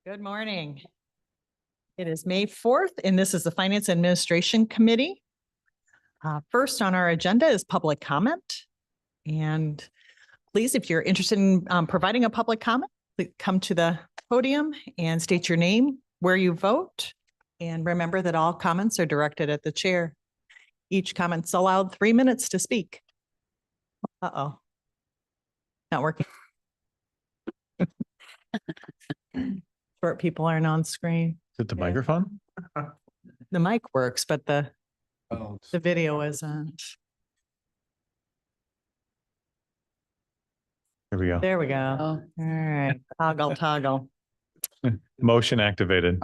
Good morning. It is May 4th, and this is the Finance Administration Committee. First on our agenda is public comment. And please, if you're interested in providing a public comment, please come to the podium and state your name, where you vote. And remember that all comments are directed at the chair. Each comment's allowed 3 minutes to speak. Uh-oh. Not working. Short people aren't on screen. Is it the microphone? The mic works, but the video isn't. Here we go. There we go. All right. Toggle. Motion activated.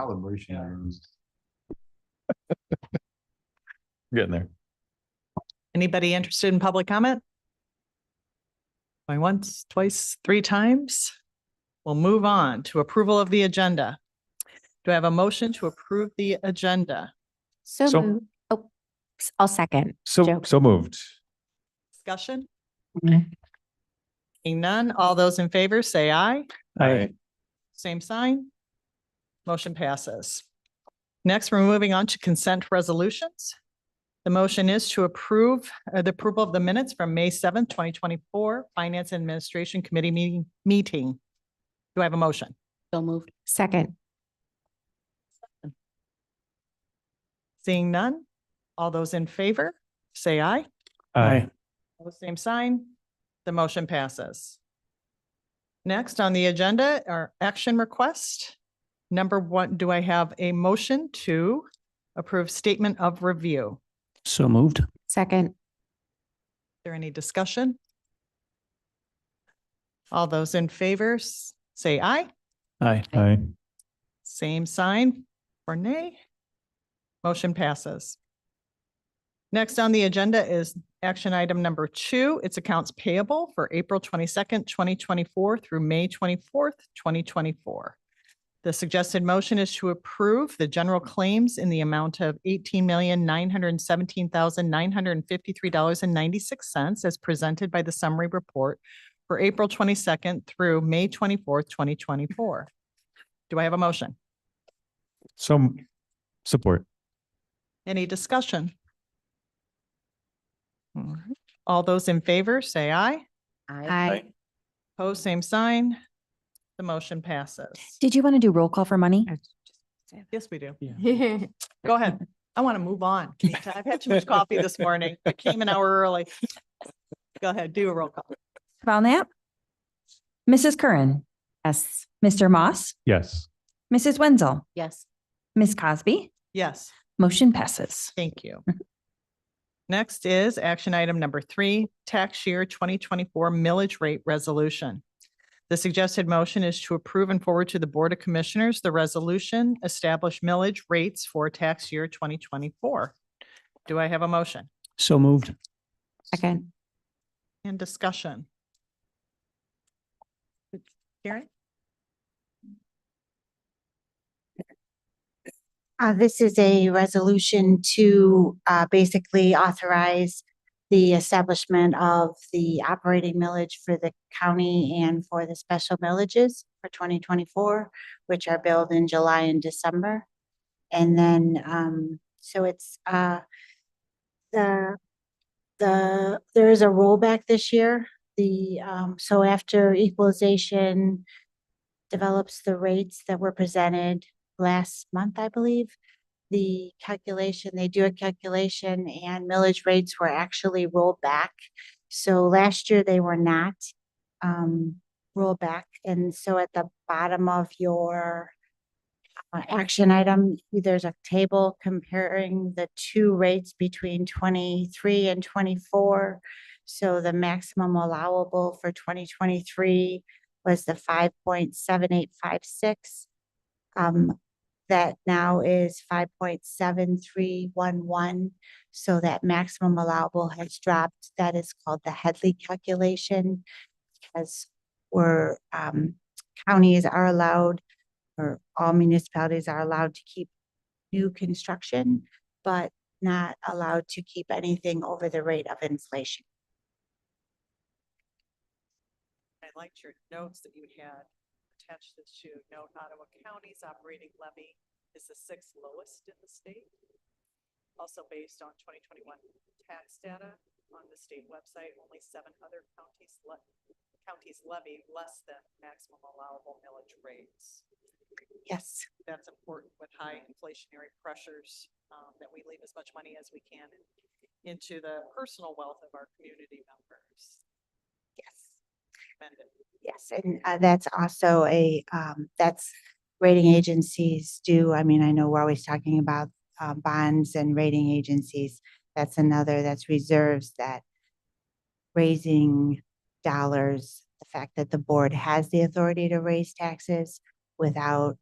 Getting there. Anybody interested in public comment? Going once, twice, 3 times? We'll move on to approval of the agenda. Do I have a motion to approve the agenda? So- moved. Oh, I'll second. So moved. Discussion? Seeing none, all those in favor say aye. Aye. Same sign. Motion passes. Next, we're moving on to consent resolutions. The motion is to approve the approval of the minutes from May 7th, 2024 Finance and Administration Committee meeting. Do I have a motion? So moved. Second. Seeing none, all those in favor say aye. Aye. Same sign. The motion passes. Next on the agenda are action requests. Number 1, do I have a motion to approve statement of review? So moved. Second. Is there any discussion? All those in favor say aye. Aye. Aye. Same sign for nay. Motion passes. Next on the agenda is action item number 2. It's accounts payable for April 22nd, 2024 through May 24th, 2024. The suggested motion is to approve the general claims in the amount of $18,917,953.96 as presented by the summary report for April 22nd through May 24th, 2024. Do I have a motion? So support. Any discussion? All right. All those in favor say aye. Aye. Opposed, same sign. The motion passes. Did you want to do roll call for money? Yes, we do. Yeah. Go ahead. I want to move on. I've had too much coffee this morning. I came an hour early. Go ahead, do a roll call. Belknap, Mrs. Curran. Yes. Mr. Moss, Yes. Mrs. Wenzel, Yes. Ms. Cosby. Yes, Motion passes. thank you. Next is action item number 3, tax year 2024 millage rate resolution. The suggested motion is to approve and forward to the Board of Commissioners the resolution establish millage rates for tax year 2024. Do I have a motion So moved. Second. and discussion? Karen? This is a resolution to basically authorize the establishment of the operating millage for the county and for the special millages for 2024, which are billed in July and December. And then, so it's there is a rollback this year. So after equalization develops the rates that were presented last month, I believe, they do a calculation and millage rates were actually rolled back. So last year they were not rolled back. And so at the bottom of your action item, there's a table comparing the 2 rates between 23 and 24. So the maximum allowable for 2023 was the 5.7856. That now is 5.7311. So that maximum allowable has dropped. That is called the Headley calculation, because counties are allowed, or all municipalities are allowed to keep new construction, but not allowed to keep anything over the rate of inflation. I liked your notes that you had attach this to note Ottawa County's operating levy is the sixth lowest in the state. Also based on 2021 tax data on the state website, only 7 other counties levy less than maximum allowable millage rates. Yes. That's important with high inflationary pressures, that we leave as much money as we can into the personal wealth of our community members. Yes. Commended. Yes, and that's also that's rating agencies do. I mean, I know we're always talking about bonds and rating agencies. That's that's reserves that raising dollars, the fact that the board has the authority to raise taxes without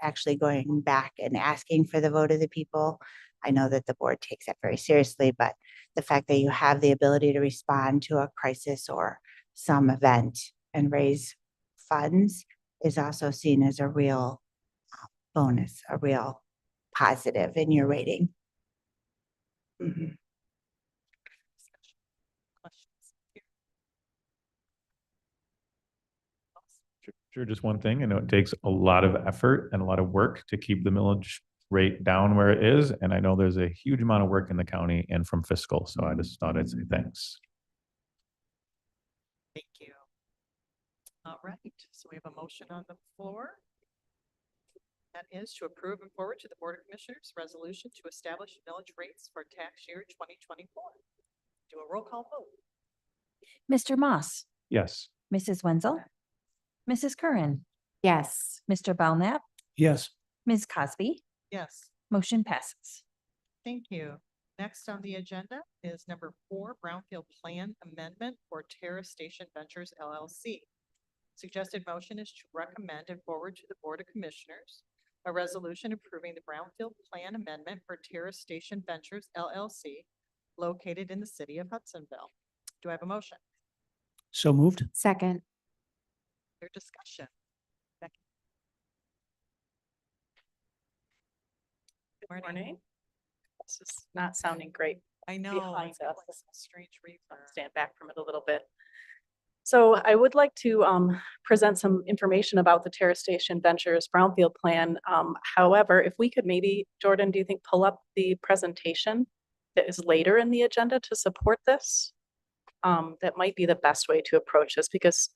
actually going back and asking for the vote of the people. I know that the board takes that very seriously, but the fact that you have the ability to respond to a crisis or some event and raise funds is also seen as a real bonus, a real positive in your rating. Mhm. Discussion. Questions? Here. Sure, just one thing. I know it takes a lot of effort and a lot of work to keep the millage rate down where it is. And I know there's a huge amount of work in the county and from fiscal. So I just thought I'd say thanks. Thank you. All right, so we have a motion on the floor. That is to approve and forward to the Board of Commissioners resolution to establish millage rates for tax year 2024. Do a roll call vote. Mr. Moss, Yes. Mrs. Wenzel, Mrs. Curran, Yes. Mr. Belknap, Yes. Ms. Cosby, Yes. motion passes. Thank you. Next on the agenda is number 4, Brownfield Plan Amendment for Terrace Station Ventures LLC. Suggested motion is to recommend and forward to the Board of Commissioners a resolution approving the Brownfield Plan Amendment for Terrace Station Ventures LLC located in the city of Hudsonville. Do I have a motion? So moved. Second. Your discussion. Becky? Good morning. This is not sounding great. I know. Behind it's like us. a strange reverb. Stand back from it a little bit. So I would like to present some information about the Terrace Station Ventures Brownfield Plan. However, if we could maybe, Jordan, do you think pull up the presentation that is later in the agenda to support this? That might be the best way to approach this because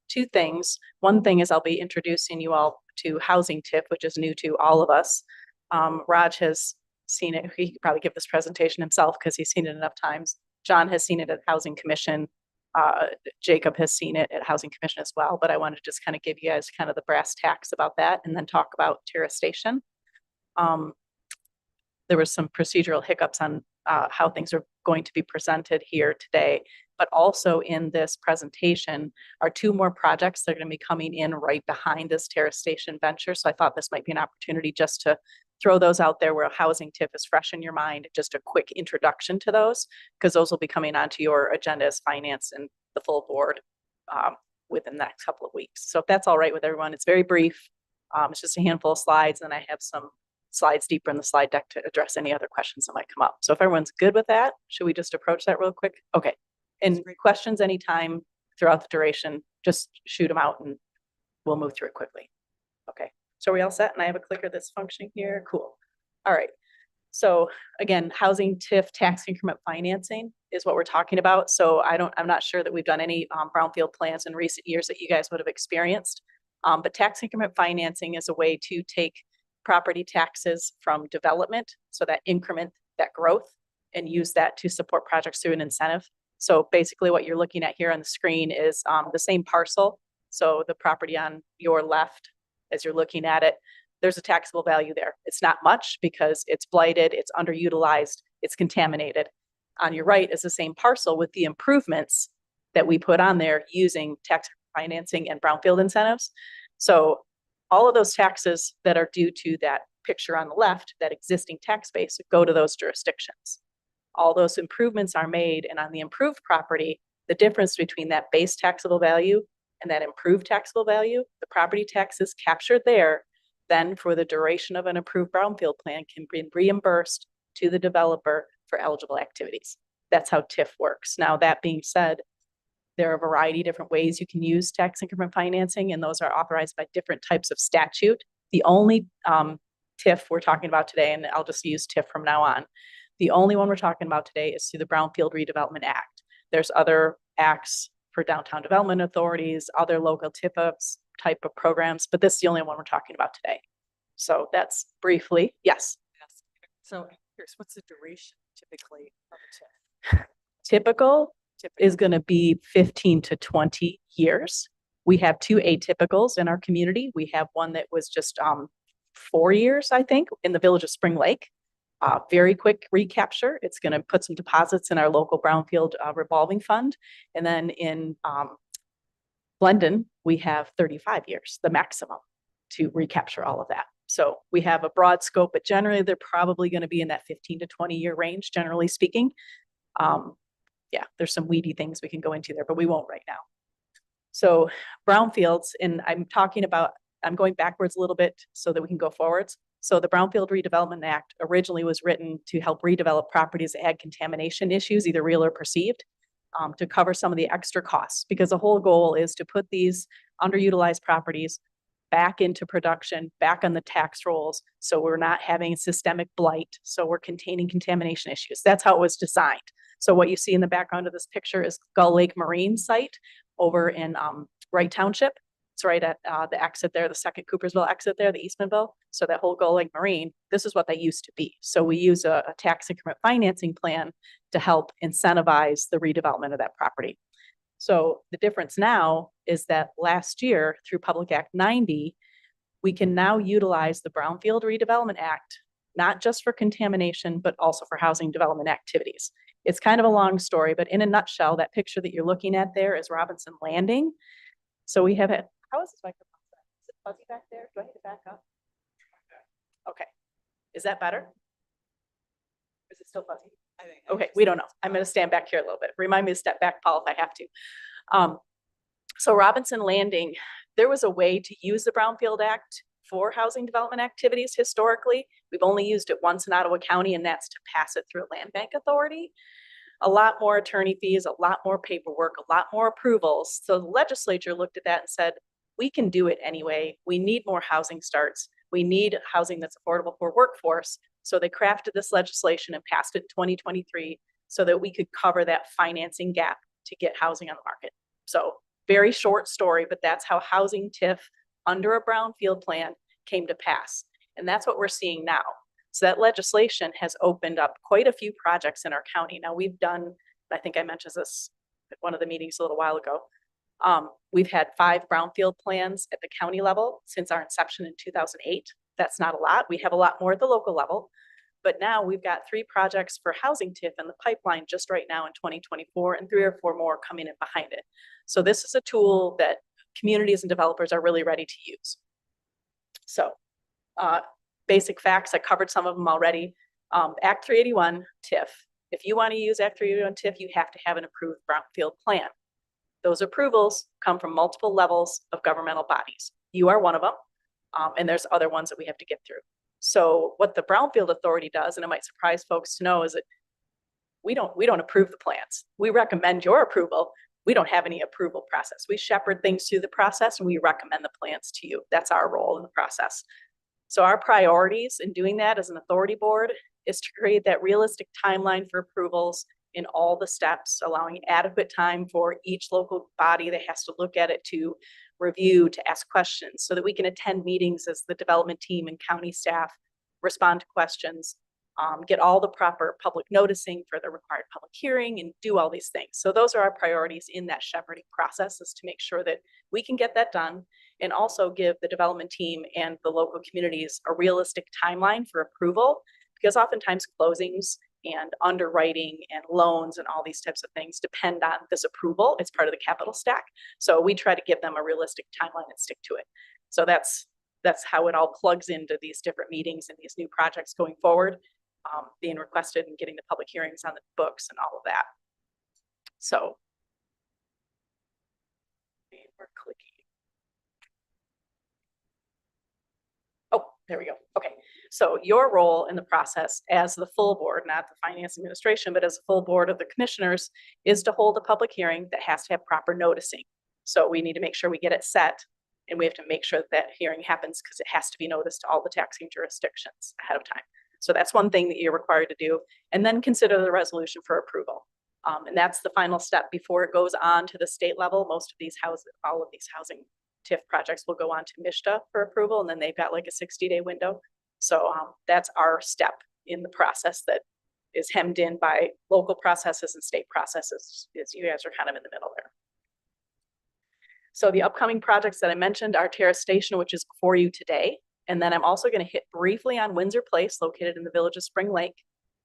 2 things. One thing is I'll be introducing you all to Housing TIP, which is new to all of us. Raj has seen it. He could probably give this presentation himself because he's seen it enough times. John has seen it at Housing Commission. Jacob has seen it at Housing Commission as well, but I wanted to just kind of give you guys kind of the brass tacks about that and then talk about Terrace Station. There was some procedural hiccups on how things are going to be presented here today, but also in this presentation are 2 more projects that are going to be coming in right behind this Terrace Station venture. So I thought this might be an opportunity just to throw those out there where a housing tip is fresh in your mind, just a quick introduction to those, because those will be coming onto your agenda as finance and the full board within the next couple of weeks. So if that's all right with everyone, it's very brief. It's just a handful of slides, and I have some slides deeper in the slide deck to address any other questions that might come up. So if everyone's good with that, should we just approach that real quick? Okay. And questions anytime throughout the duration, just shoot them out and we'll move through it quickly. Okay. So are we all set? And I have a clicker that's functioning here. Cool. All right. So again, housing TIF tax increment financing is what we're talking about. So I'm not sure that we've done any brownfield plans in recent years that you guys would have experienced. But tax increment financing is a way to take property taxes from development, so that increment, that growth, and use that to support projects through an incentive. So basically what you're looking at here on the screen is the same parcel. So the property on your left, as you're looking at it, there's a taxable value there. It's not much because it's blighted, it's underutilized, it's contaminated. On your right is the same parcel with the improvements that we put on there using tax financing and brownfield incentives. So all of those taxes that are due to that picture on the left, that existing tax base, go to those jurisdictions. All those improvements are made, and on the improved property, the difference between that base taxable value and that improved taxable value, the property tax is captured there, then for the duration of an approved brownfield plan can be reimbursed to the developer for eligible activities. That's how TIF works. Now, that being said, There are a variety of different ways you can use tax increment financing, and those are authorized by different types of statute. The only TIF we're talking about today, and I'll just use TIF from now on, the only one we're talking about today is through the Brownfield Redevelopment Act. There's other acts for downtown development authorities, other local TIF type of programs, but this is the only one we're talking about today. So that's briefly, yes. Yes. So here's, what's the duration typically of a TIF? Typical is going to be 15 to 20 years. We have two atypicals in our community. We have one that was just 4 years, I think, in the village of Spring Lake. Very quick recapture. It's going to put some deposits in our local Brownfield revolving fund. And then in Blendon, we have 35 years, the maximum, to recapture all of that. So we have a broad scope, but generally they're probably going to be in that 15 to 20 year range, generally speaking. Yeah, there's some weedy things we can go into there, but we won't right now. So brownfields, and I'm going backwards a little bit so that we can go forwards. So the Brownfield Redevelopment Act originally was written to help redevelop properties that had contamination issues, either real or perceived, to cover some of the extra costs, because the whole goal is to put these underutilized properties back into production, back on the tax rolls, so we're not having systemic blight, so we're containing contamination issues. That's how it was designed. So what you see in the background of this picture is Gull Lake Marine site over in Wright Township. It's right at the exit there, the second Coopersville exit there, the Eastmanville. So that whole Gull Lake Marine, this is what they used to be. So we use a tax increment financing plan to help incentivize the redevelopment of that property. So the difference now is that last year through Public Act 90, we can now utilize the Brownfield Redevelopment Act, not just for contamination, but also for housing development activities. It's kind of a long story, but in a nutshell, that picture that you're looking at there is Robinson Landing. So we have, how is this microphone? Is it fuzzy back there? Do I need to back up? Okay. Is that better? Or is it still fuzzy? Okay, we don't know. I'm going to stand back here a little bit. Remind me to step back, Paul, if I have to. So Robinson Landing, there was a way to use the Brownfield Act for housing development activities historically. We've only used it once in Ottawa County, and that's to pass it through a land bank authority. A lot more attorney fees, a lot more paperwork, a lot more approvals. So the legislature looked at that and said, we can do it anyway. We need more housing starts. We need housing that's affordable for workforce. So they crafted this legislation and passed it in 2023 so that we could cover that financing gap to get housing on the market. So very short story, but that's how housing TIF under a brownfield plan came to pass. And that's what we're seeing now. So that legislation has opened up quite a few projects in our county. Now we've done, I think I mentioned this at one of the meetings a little while ago. We've had 5 brownfield plans at the county level since our inception in 2008. That's not a lot. We have a lot more at the local level, but now we've got 3 projects for housing TIF in the pipeline just right now in 2024 and 3 or 4 more coming in behind it. So this is a tool that communities and developers are really ready to use. So basic facts, I covered some of them already. Act 381 TIF. If you want to use Act 381 TIF, you have to have an approved brownfield plan. Those approvals come from multiple levels of governmental bodies. You are one of them, and there's other ones that we have to get through. So what the Brownfield Authority does, and it might surprise folks to know, is that we don't approve the plans. We recommend your approval. We don't have any approval process. We shepherd things through the process and we recommend the plans to you. That's our role in the process. So our priorities in doing that as an authority board is to create that realistic timeline for approvals in all the steps, allowing adequate time for each local body that has to look at it to review, to ask questions, so that we can attend meetings as the development team and county staff, respond to questions, get all the proper public noticing for the required public hearing, and do all these things. So those are our priorities in that shepherding process, is to make sure that we can get that done and also give the development team and the local communities a realistic timeline for approval, because oftentimes closings and underwriting and loans and all these types of things depend on this approval. It's part of the capital stack. So we try to give them a realistic timeline and stick to it. So that's how it all plugs into these different meetings and these new projects going forward, being requested and getting the public hearings on the books and all of that. So we're clicking. Oh, there we go. Okay. So your role in the process as the full board, not the finance administration, but as a full board of the commissioners, is to hold a public hearing that has to have proper noticing. So we need to make sure we get it set, and we have to make sure that hearing happens because it has to be noticed to all the taxing jurisdictions ahead of time. So that's one thing that you're required to do, and then consider the resolution for approval. And that's the final step before it goes on to the state level. Most of these houses, all of these housing TIF projects will go on to MISTA for approval, and then they've got like a 60-day window. So that's our step in the process that is hemmed in by local processes and state processes. Is you guys are kind of in the middle there. So the upcoming projects that I mentioned are Terrace Station, which is before you today. And then I'm also going to hit briefly on Windsor Place, located in the village of Spring Lake,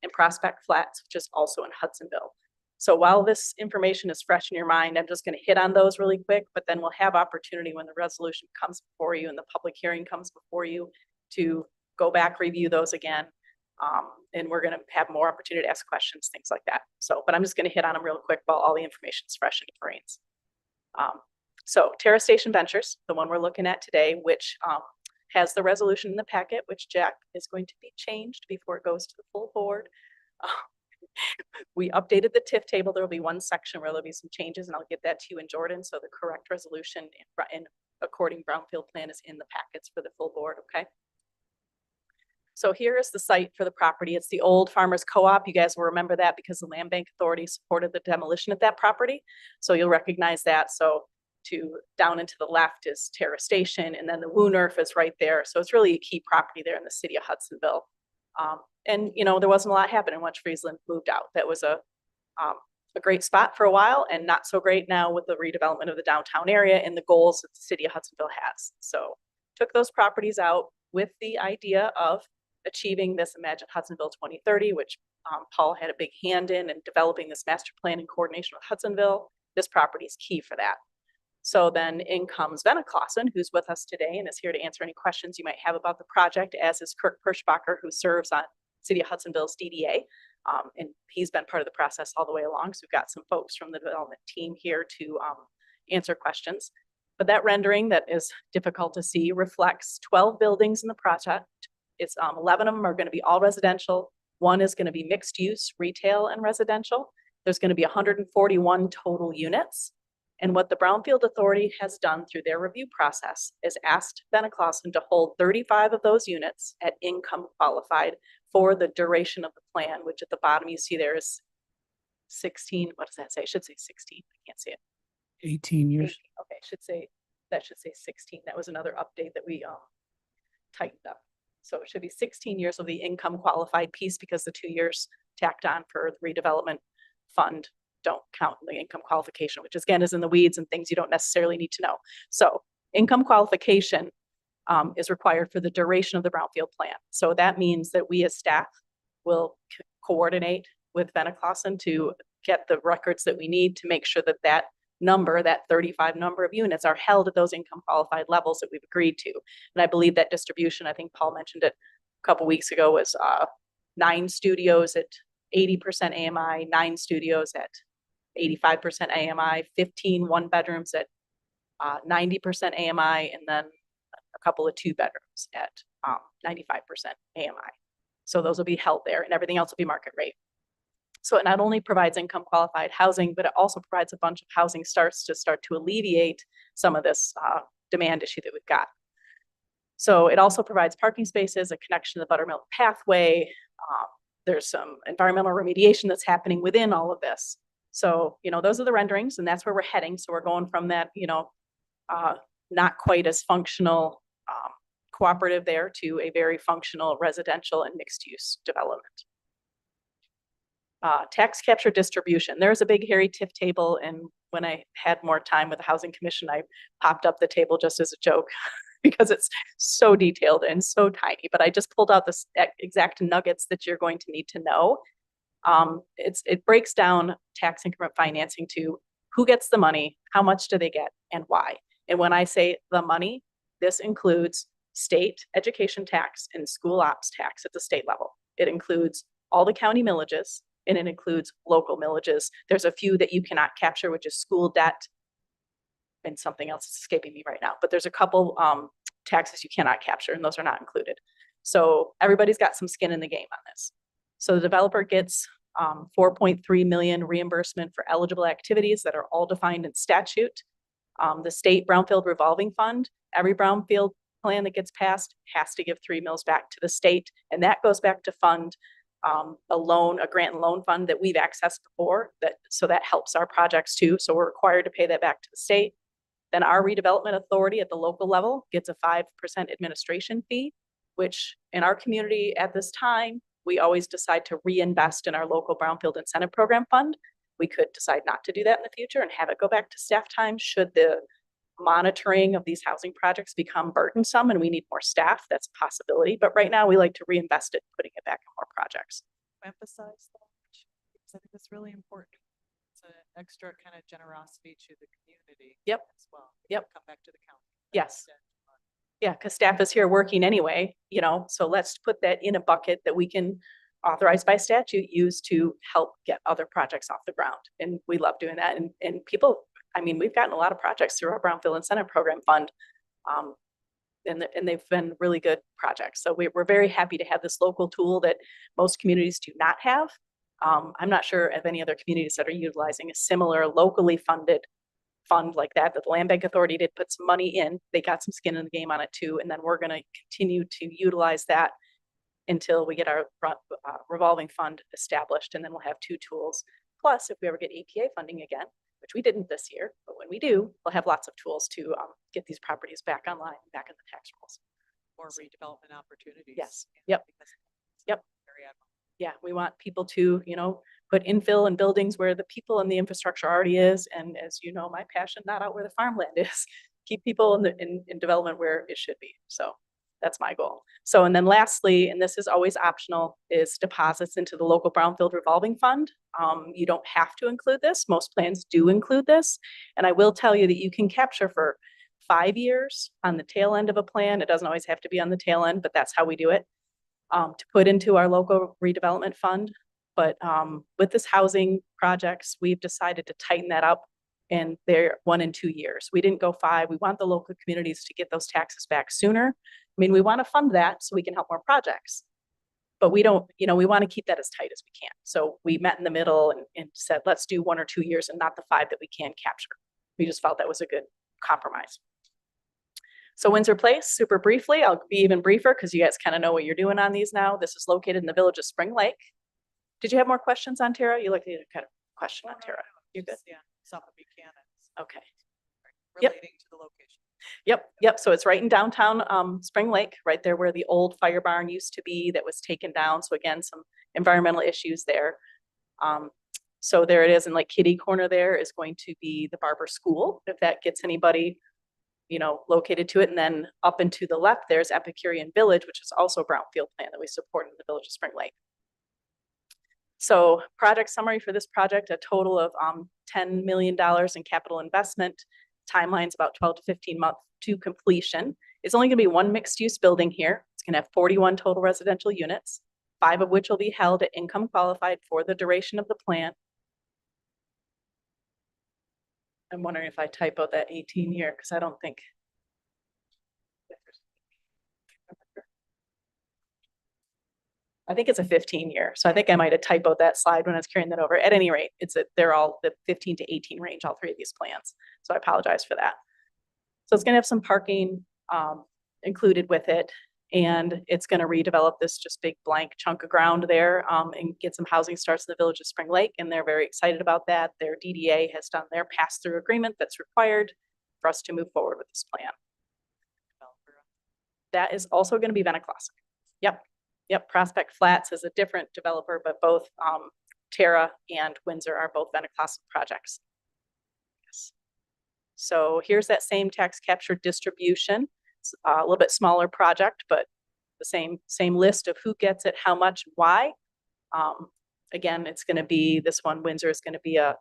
and Prospect Flats, which is also in Hudsonville. So while this information is fresh in your mind, I'm just going to hit on those really quick, but then we'll have opportunity when the resolution comes before you and the public hearing comes before you to go back, review those again. And we're going to have more opportunity to ask questions, things like that. So, but I'm just going to hit on them real quick while all the information is fresh in your brains. So Terrace Station Ventures, the one we're looking at today, which has the resolution in the packet, which Jack is going to be changed before it goes to the full board. We updated the TIF table. There will be one section where there'll be some changes, and I'll get that to you in Jordan. So the correct resolution in according Brownfield plan is in the packets for the full board, okay? So here is the site for the property. It's the old Farmers Co-op. You guys will remember that because the Land Bank Authority supported the demolition of that property. So you'll recognize that. So to down and to the left is Terrace Station, and then the Woonurf is right there. So it's really a key property there in the city of Hudsonville. And you know, there wasn't a lot happening once Friesland moved out. That was a great spot for a while, and not so great now with the redevelopment of the downtown area and the goals that the city of Hudsonville has. So took those properties out with the idea of achieving this Imagine Hudsonville 2030, which Paul had a big hand in developing this master plan in coordination with Hudsonville. This property is key for that. So then in comes Venna Clausen, who's with us today and is here to answer any questions you might have about the project, as is Kirk Perschbacher, who serves on City of Hudsonville's DDA. And he's been part of the process all the way along. So we've got some folks from the development team here to answer questions. But that rendering that is difficult to see reflects 12 buildings in the project. It's 11 of them are going to be all residential. One is going to be mixed use, retail and residential. There's going to be 141 total units. And what the Brownfield Authority has done through their review process is asked Venna Clausen to hold 35 of those units at income qualified for the duration of the plan, which at the bottom you see there is 16. What does that say? It should say 16. I can't see it. 18 years. Okay, that should say 16. That was another update that we tightened up. So it should be 16 years of the income qualified piece, because the 2 years tacked on for the redevelopment fund don't count in the income qualification, which again is in the weeds and things you don't necessarily need to know. So income qualification is required for the duration of the Brownfield plan. So that means that we as staff will coordinate with Venna Clausen to get the records that we need to make sure that that number, that 35 number of units, are held at those income qualified levels that we've agreed to. And I believe that distribution, I think Paul mentioned it a couple weeks ago, was 9 studios at 80% AMI, 9 studios at 85% AMI, 15 one-bedrooms at 90% AMI, and then a couple of 2-bedrooms at 95% AMI. So those will be held there, and everything else will be market rate. So it not only provides income qualified housing, but it also provides a bunch of housing starts to start to alleviate some of this demand issue that we've got. So it also provides parking spaces, a connection to the Buttermilk pathway. There's some environmental remediation that's happening within all of this. So, you know, those are the renderings, and that's where we're heading. So we're going from that, you know, not quite as functional cooperative there to a very functional residential and mixed use development. Tax capture distribution. There's a big hairy TIF table, and when I had more time with the Housing Commission, I popped up the table just as a joke because it's so detailed and so tiny, but I just pulled out the exact nuggets that you're going to need to know. It breaks down tax increment financing to who gets the money, how much do they get, and why. And when I say the money, this includes state education tax and school ops tax at the state level. It includes all the county millages, and it includes local millages. There's a few that you cannot capture, which is school debt and something else is escaping me right now. But there's a couple taxes you cannot capture, and those are not included. So everybody's got some skin in the game on this. So the developer gets 4.3 million reimbursement for eligible activities that are all defined in statute. The state Brownfield revolving fund, every Brownfield plan that gets passed has to give 3 mils back to the state. And that goes back to fund a grant and loan fund that we've accessed before. So that helps our projects too. So we're required to pay that back to the state. Then our redevelopment authority at the local level gets a 5% administration fee, which in our community at this time, we always decide to reinvest in our local Brownfield Incentive Program fund. We could decide not to do that in the future and have it go back to staff time should the monitoring of these housing projects become burdensome and we need more staff. That's a possibility. But right now we like to reinvest it, putting it back in more projects. Emphasize that, because I think it's really important. It's an extra kind of generosity to the community. Yep. As well. Yep. Come back to the county. Yes. Yeah, because staff is here working anyway, so let's put that in a bucket that we can authorize by statute use to help get other projects off the ground. And we love doing that. And people, we've gotten a lot of projects through our Brownfield Incentive Program Fund. And they've been really good projects. So we're very happy to have this local tool that most communities do not have. I'm not sure of any other communities that are utilizing a similar locally funded fund like that, the Land Bank Authority did put some money in. They got some skin in the game on it too. And then we're going to continue to utilize that until we get our revolving fund established. And then we'll have 2 tools. Plus, if we ever get APA funding again, which we didn't this year, but when we do, we'll have lots of tools to get these properties back online, back in the tax rolls. More redevelopment opportunities. Yes. Yeah, Yep. because it's Yep. very admirable. Yeah, we want people to, put infill in buildings where the people and the infrastructure already is. And as you know, my passion, not out where the farmland is, keep people in development where it should be. So that's my goal. So, and then lastly, and this is always optional, is deposits into the local Brownfield revolving fund. You don't have to include this. Most plans do include this. And I will tell you that you can capture for 5 years on the tail end of a plan. It doesn't always have to be on the tail end, but that's how we do it, to put into our local redevelopment fund. But with this housing projects, we've decided to tighten that up, and they're 1 and 2 years. We didn't go 5. We want the local communities to get those taxes back sooner. We want to fund that so we can help more projects, but we don't, we want to keep that as tight as we can. So we met in the middle and said, let's do 1 or 2 years and not the 5 that we can capture. We just felt that was a good compromise. So Windsor Place, super briefly, I'll be even briefer because you guys kind of know what you're doing on these now. This is located in the village of Spring Lake. Did you have more questions on Terra? You look at kind of question on Terra. You good? Yeah, South of Buchanan. Okay. Relating to the location. Yep. So it's right in downtown Spring Lake, right there where the old fire barn used to be that was taken down. So again, some environmental issues there. So there it is in like kitty corner there is going to be the Barber School, if that gets anybody, located to it. And then up and to the left, there's Epicurean Village, which is also a brownfield plan that we support in the village of Spring Lake. So project summary for this project, a total of $10 million in capital investment. Timeline's about 12 to 15 months to completion. It's only going to be 1 mixed use building here. It's going to have 41 total residential units, 5 of which will be held at income qualified for the duration of the plan. I'm wondering if I typoed that 18 year because I don't think. I think it's a 15 year. So I think I might have typoed that slide when I was carrying that over. At any rate, they're all the 15 to 18 range, all 3 of these plans. So I apologize for that. So it's going to have some parking included with it. And it's going to redevelop this just big blank chunk of ground there and get some housing starts in the village of Spring Lake. And they're very excited about that. Their DDA has done their pass-through agreement that's required for us to move forward with this plan. That is also going to be Venaclassic. Yep. Prospect Flats is a different developer, but both Terra and Windsor are both Venaclassic projects. Yes. So here's that same tax capture distribution. It's a little bit smaller project, but the same list of who gets it, how much, why. Again, it's going to be this one. Windsor is going to be a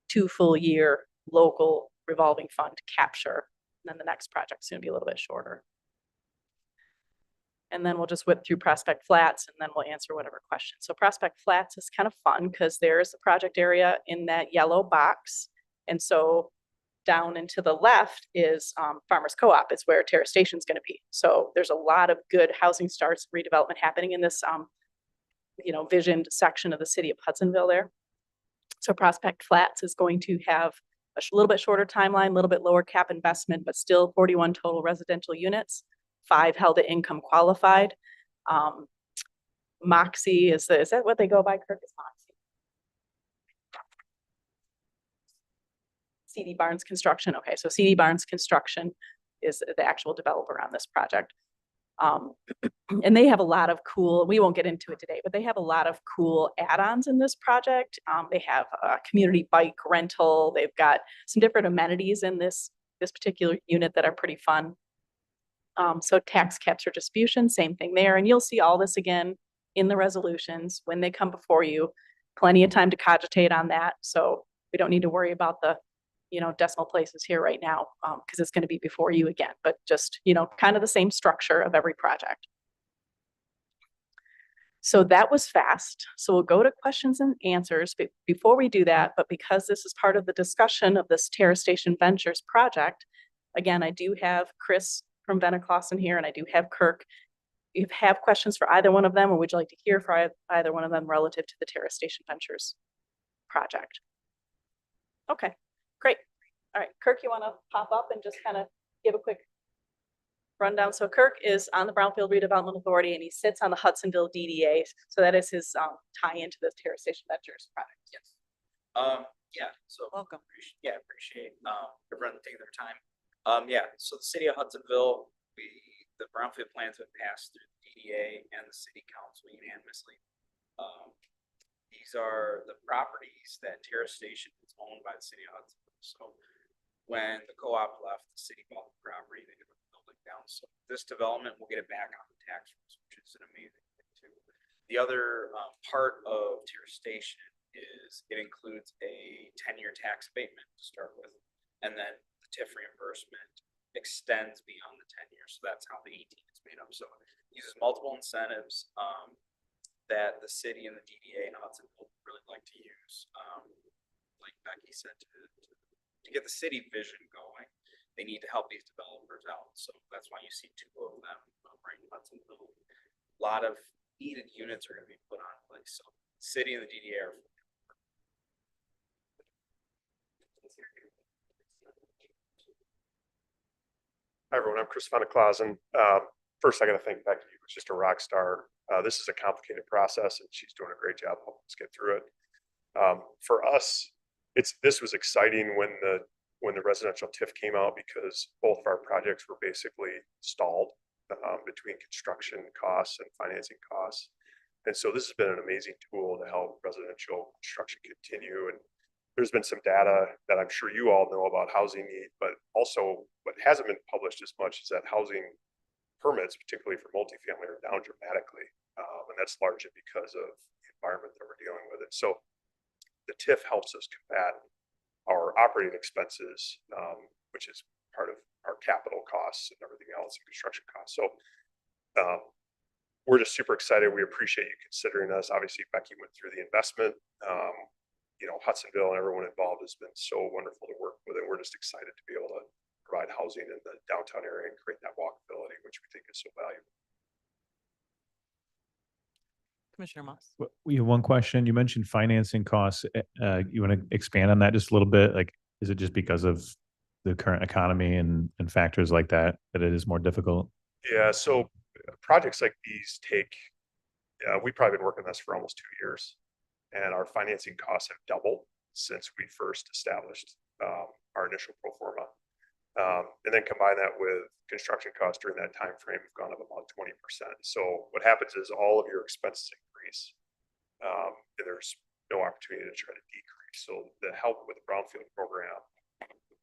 2 full year local revolving fund capture. And then the next project is going to be a little bit shorter. And then we'll just whip through Prospect Flats and then we'll answer whatever questions. So Prospect Flats is kind of fun because there's the project area in that yellow box. And so down and to the left is Farmers Co-op. It's where Terrace Station is going to be. So there's a lot of good housing starts, redevelopment happening in this, visioned section of the city of Hudsonville there. So Prospect Flats is going to have a little bit shorter timeline, a little bit lower cap investment, but still 41 total residential units, 5 held to income qualified. Moxie is that what they go by, Kirk? Is Moxie? CD Barnes Construction. Okay, so CD Barnes Construction is the actual developer on this project. And they have a lot of cool, we won't get into it today, but they have a lot of cool add-ons in this project. They have a community bike rental. They've got some different amenities in this particular unit that are pretty fun. So tax capture distribution, same thing there. And you'll see all this again in the resolutions when they come before you. Plenty of time to cogitate on that. So we don't need to worry about the decimal places here right now, because it's going to be before you again, but just, kind of the same structure of every project. So that was fast. So we'll go to questions and answers. But before we do that, but because this is part of the discussion of this Terrace Station Ventures project, again, I do have Chris from Venner Clausen here, and I do have Kirk. If you have questions for either one of them, or would you like to hear for either one of them relative to the Terrace Station Ventures project? Okay. Great. All right, Kirk, you want to pop up and just kind of give a quick rundown? So Kirk is on the Brownfield Redevelopment Authority, and he sits on the Hudsonville DDA. So that is his tie into the Terrace Station Ventures project. Yes. Yeah, so. Welcome. Appreciate everyone taking their time. So the city of Hudsonville, the Brownfield plans have passed through the DDA and the city council unanimously. These are the properties that Terrace Station is owned by the city of Hudsonville. So when the co-op left, the city bought the property, they took the building down. So this development will get it back on the tax rolls, which is an amazing thing too. The other part of Terrace Station is it includes a 10-year tax abatement to start with, and then the TIF reimbursement extends beyond the 10 years. So that's how the 18 is made up. So it uses multiple incentives that the city and the DDA and Hudsonville really like to use. Like Becky said, to get the city vision going, they need to help these developers out. So that's why you see 2 of them right in Hudsonville. A lot of needed units are going to be put on place. So the city and the DDA are. Hi, everyone. I'm Chris Van Clausen. First, I got to thank Becky, who's just a rock star. This is a complicated process, and she's doing a great job helping us get through it. For us, this was exciting when the residential TIF came out, because both of our projects were basically stalled between construction costs and financing costs. And so this has been an amazing tool to help residential construction continue. And there's been some data that I'm sure you all know about housing need, but also what hasn't been published as much is that housing permits, particularly for multifamily, are down dramatically. And that's largely because of the environment that we're dealing with. And so the TIF helps us combat our operating expenses, which is part of our capital costs and everything else, and construction costs. So we're just super excited. We appreciate you considering us. Obviously, Becky went through the investment. Hudsonville and everyone involved has been so wonderful to work with, and we're just excited to be able to provide housing in the downtown area and create that walkability, which we think is so valuable. Commissioner Moss. We have one question. You mentioned financing costs. You want to expand on that just a little bit? Like, is it just because of the current economy and factors like that it is more difficult? Yeah, so projects like these we've probably been working on this for almost 2 years, and our financing costs have doubled since we first established our initial pro forma. And then combine that with construction costs during that time frame have gone up about 20%. So what happens is all of your expenses increase, and there's no opportunity to try to decrease. So the help with the Brownfield program,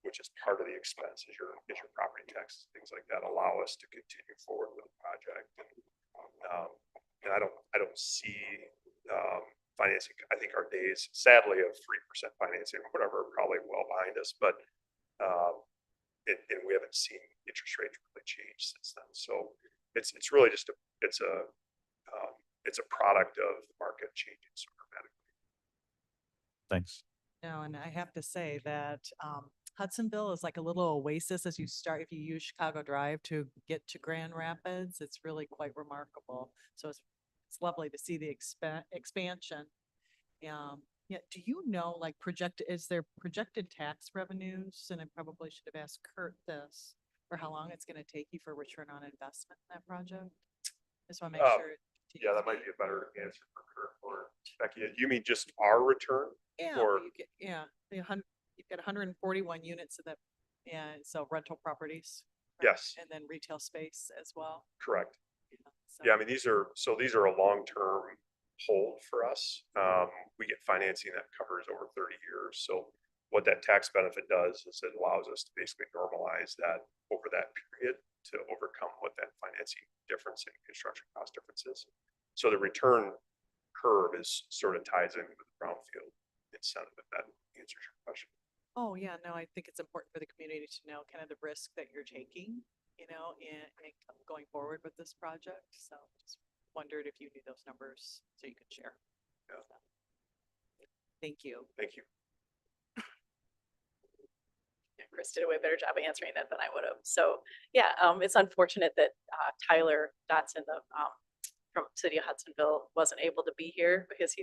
which is part of the expense, is your property taxes, things like that, allow us to continue forward with the project. And I don't see financing. I think our days, sadly, of 3% financing or whatever, are probably well behind us, but and we haven't seen interest rates really change since then. So it's really just it's a product of the market changing so dramatically. Thanks. No, and I have to say that Hudsonville is like a little oasis as you start, if you use Chicago Drive to get to Grand Rapids, it's really quite remarkable. So it's lovely to see the expansion. Yeah, do you know, like is there projected tax revenues? And I probably should have asked Kurt this, for how long it's gonna take you for return on investment in that project? Just wanna make sure. it Yeah, that might be a better answer for Kurt or Becky. You mean just our return? Yeah, or- you get, yeah, you've got 141 units of that, yeah, so rental properties. right? Yes. And then retail space as well. Correct. so- Yeah, I mean, these are a long-term hold for us. We get financing that covers over 30 years. So what that tax benefit does is it allows us to basically normalize that over that period to overcome what that financing difference in construction cost differences. So the return curve is sort of ties in with the brownfield incentive, if that answers your question. Oh, yeah, no, I think it's important for the community to know kind of the risk that you're taking, in going forward with this project. So just wondered if you knew those numbers so you could share. Yeah. So, thank you. Thank you. Chris did a way better job of answering that than I would have. So, yeah, it's unfortunate that Tyler Dotson, from City of Hudsonville, wasn't able to be here because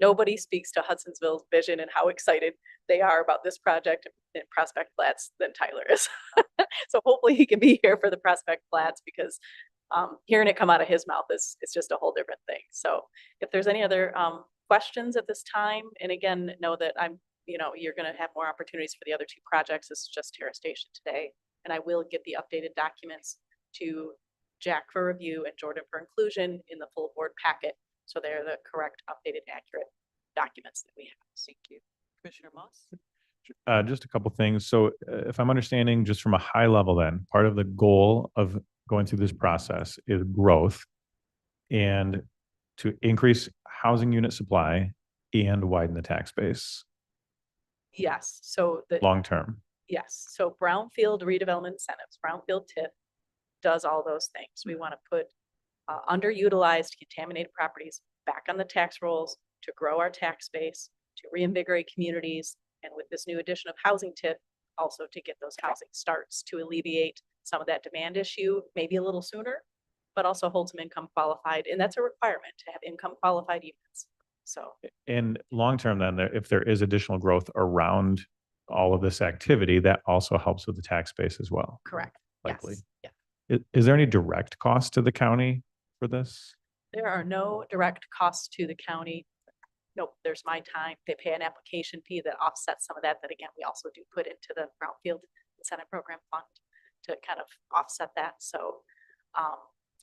nobody speaks to Hudsonville's vision and how excited they are about this project in Prospect Flats than Tyler is. So hopefully he can be here for the Prospect Flats because hearing it come out of his mouth is just a whole different thing. So if there's any other questions at this time, and again, know that you're going to have more opportunities for the other two projects. This is just Terra Station today. And I will get the updated documents to Jack for review and Jordan for inclusion in the full board packet. So they're the correct, updated, accurate documents that we have. Thank you. Commissioner Moss? Just a couple things. So if I'm understanding just from a high level, then part of the goal of going through this process is growth and to increase housing unit supply and widen the tax base Yes. So long term. yes. So Brownfield redevelopment incentives, Brownfield TIF does all those things. We want to put underutilized contaminated properties back on the tax rolls to grow our tax base, to reinvigorate communities, and with this new addition of housing TIF, also to get those housing starts to alleviate some of that demand issue, maybe a little sooner, but also hold some income qualified. And that's a requirement to have income qualified units. So, And long term, then, if there is additional growth around all of this activity, that also helps with the tax base as well. correct. Likely. Yes. Yeah. Is there any direct cost to the county for this? There are no direct costs to the county. Nope, there's my time. They pay an application fee that offsets some of that. That again, we also do put into the Brownfield Incentive Program Fund to kind of offset that. So,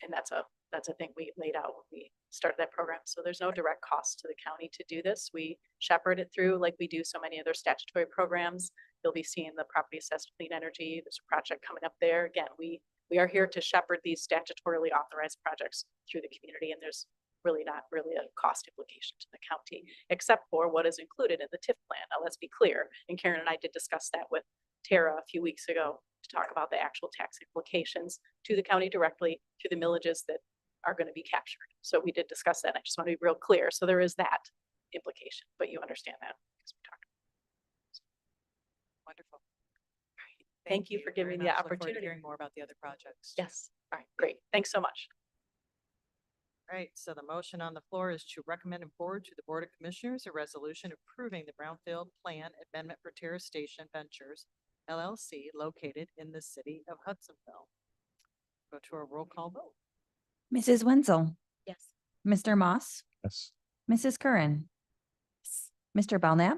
and that's a thing we laid out when we started that program. So there's no direct cost to the county to do this. We shepherd it through like we do so many other statutory programs. You'll be seeing the property assessed clean energy. There's a project coming up there. Again, we are here to shepherd these statutorily authorized projects through the community, and there's really not really a cost implication to the county, except for what is included in the TIF plan. Now, let's be clear, and Karen and I did discuss that with Tara a few weeks ago to talk about the actual tax implications to the county directly, to the millages that are going to be captured. So we did discuss that. I just want to be real clear. So there is that implication, but you understand that because we talked. Wonderful. Thank you for very giving me the much. Look forward to opportunity. Hearing more about the other projects. Yes. All right, great. Thanks so much. Right, so the motion on the floor is to recommend and forward to the Board of Commissioners a resolution approving the Brownfield Plan Amendment for Terra Station Ventures LLC located in the city of Hudsonville. Go to a roll call vote. Mrs. Wenzel, Yes. Mr. Moss, Yes. Mrs. Curran, Mr. Belknap,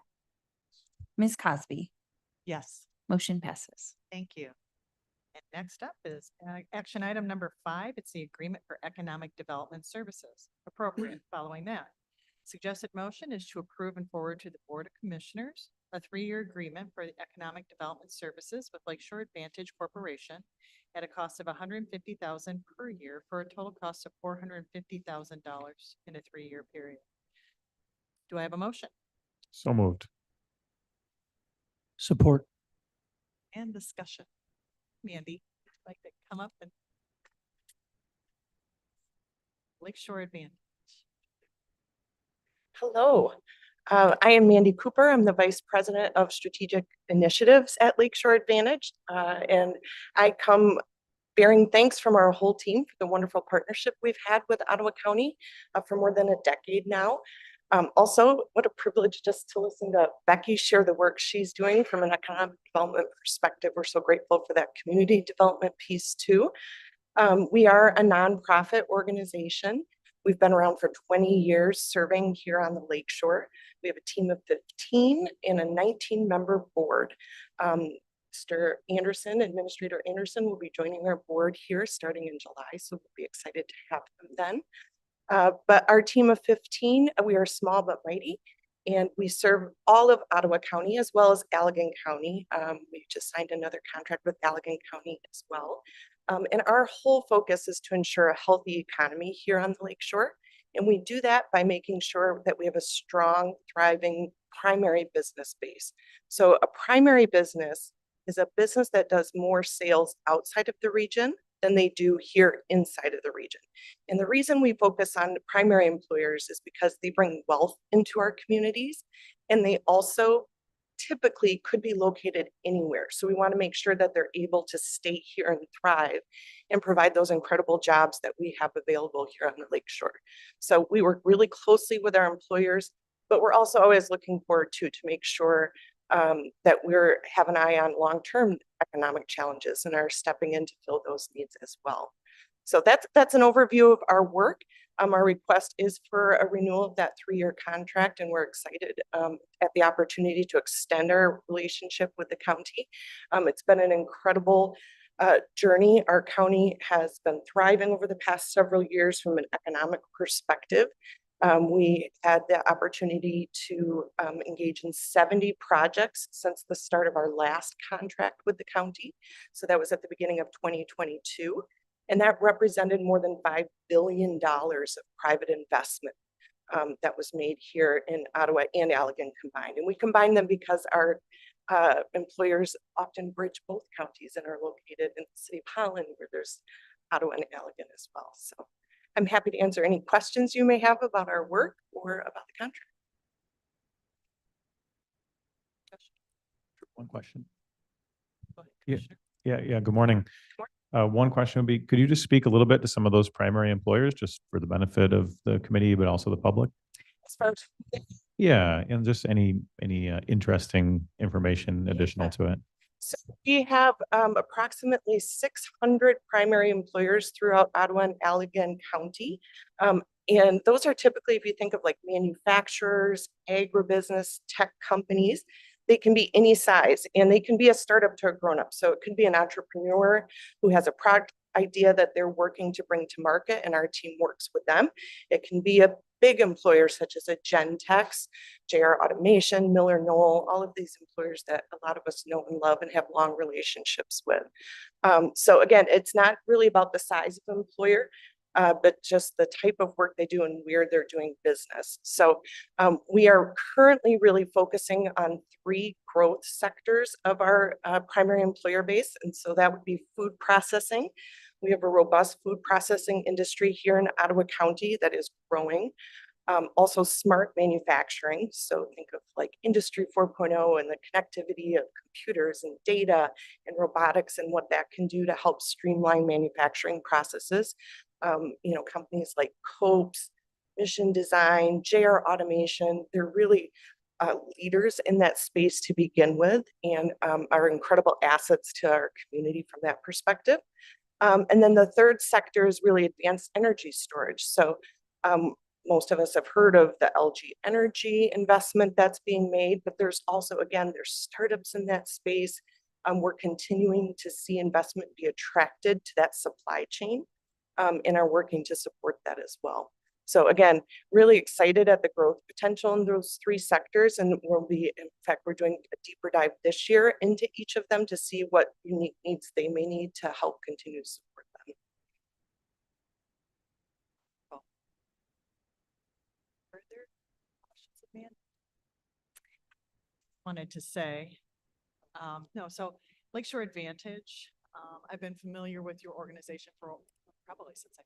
Ms. Cosby. Yes. Motion passes. Thank you. And next up is action item number 5. It's the Agreement for Economic Development Services. Appropriate following that. Suggested motion is to approve and forward to the Board of Commissioners a 3-year agreement for the economic development services with Lakeshore Advantage Corporation at a cost of $150,000 per year for a total cost of $450,000 in a 3-year period. Do I have a motion So moved. Support. and discussion? Mandy, would you like to come up and Lakeshore Advantage? Hello. I am Mandy Cooper. I'm the Vice President of Strategic Initiatives at Lakeshore Advantage. And I come bearing thanks from our whole team for the wonderful partnership we've had with Ottawa County for more than a decade now. Also, what a privilege just to listen to Becky share the work she's doing from an economic development perspective. We're so grateful for that community development piece too. We are a nonprofit organization. We've been around for 20 years serving here on the Lakeshore. We have a team of 15 and a 19-member board. Mr. Anderson, Administrator Anderson, will be joining our board here starting in July, so we'll be excited to have him then. But our team of 15, we are small but mighty, and we serve all of Ottawa County as well as Allegan County. We just signed another contract with Allegan County as well. And our whole focus is to ensure a healthy economy here on the Lakeshore. And we do that by making sure that we have a strong, thriving primary business base. So a primary business is a business that does more sales outside of the region than they do here inside of the region. And the reason we focus on primary employers is because they bring wealth into our communities, and they also typically could be located anywhere. So we want to make sure that they're able to stay here and thrive and provide those incredible jobs that we have available here on the Lakeshore. So we work really closely with our employers, but we're also always looking forward to make sure that we're have an eye on long-term economic challenges and are stepping in to fill those needs as well. So that's an overview of our work. Our request is for a renewal of that 3-year contract, and we're excited at the opportunity to extend our relationship with the county. It's been an incredible journey. Our county has been thriving over the past several years from an economic perspective. We had the opportunity to engage in 70 projects since the start of our last contract with the county. So that was at the beginning of 2022. And that represented more than $5 billion of private investment that was made here in Ottawa and Allegan combined. And we combine them because our employers often bridge both counties and are located in the city of Holland, where there's Ottawa and Allegan as well. So I'm happy to answer any questions you may have about our work or about the contract. One question. Go ahead, Yeah. Commissioner. Yeah. Good morning. One question would be, could you just speak a little bit to some of those primary employers, just for the benefit of the committee, but also the public? As far as Yeah, and just any interesting information additional to it. So we have approximately 600 primary employers throughout Ottawa and Allegan County. And those are typically, if you think of like manufacturers, agribusiness, tech companies, they can be any size, and they can be a startup to a grown-up. So it could be an entrepreneur who has a product idea that they're working to bring to market, and our team works with them. It can be a big employer such as a Gentex, JR Automation, Miller Knoll, all of these employers that a lot of us know and love and have long relationships with. So again, it's not really about the size of the employer, but just the type of work they do and where they're doing business. So we are currently really focusing on 3 growth sectors of our primary employer base. And so that would be food processing. We have a robust food processing industry here in Ottawa County that is growing. Also smart manufacturing. So think of like Industry 4.0 and the connectivity of computers and data and robotics and what that can do to help streamline manufacturing processes. You know, companies like Copes, Mission Design, JR Automation, they're really leaders in that space to begin with, and are incredible assets to our community from that perspective. And then the third sector is really advanced energy storage. So most of us have heard of the LG Energy investment that's being made, but there's also, again, there's startups in that space. We're continuing to see investment be attracted to that supply chain, and are working to support that as well. So again, really excited at the growth potential in those 3 sectors, and we'll be, in fact, we're doing a deeper dive this year into each of them to see what unique needs they may need to help continue to support them. Further questions of me? Wanted to say, no, so Lakeshore Advantage, I've been familiar with your organization for probably since I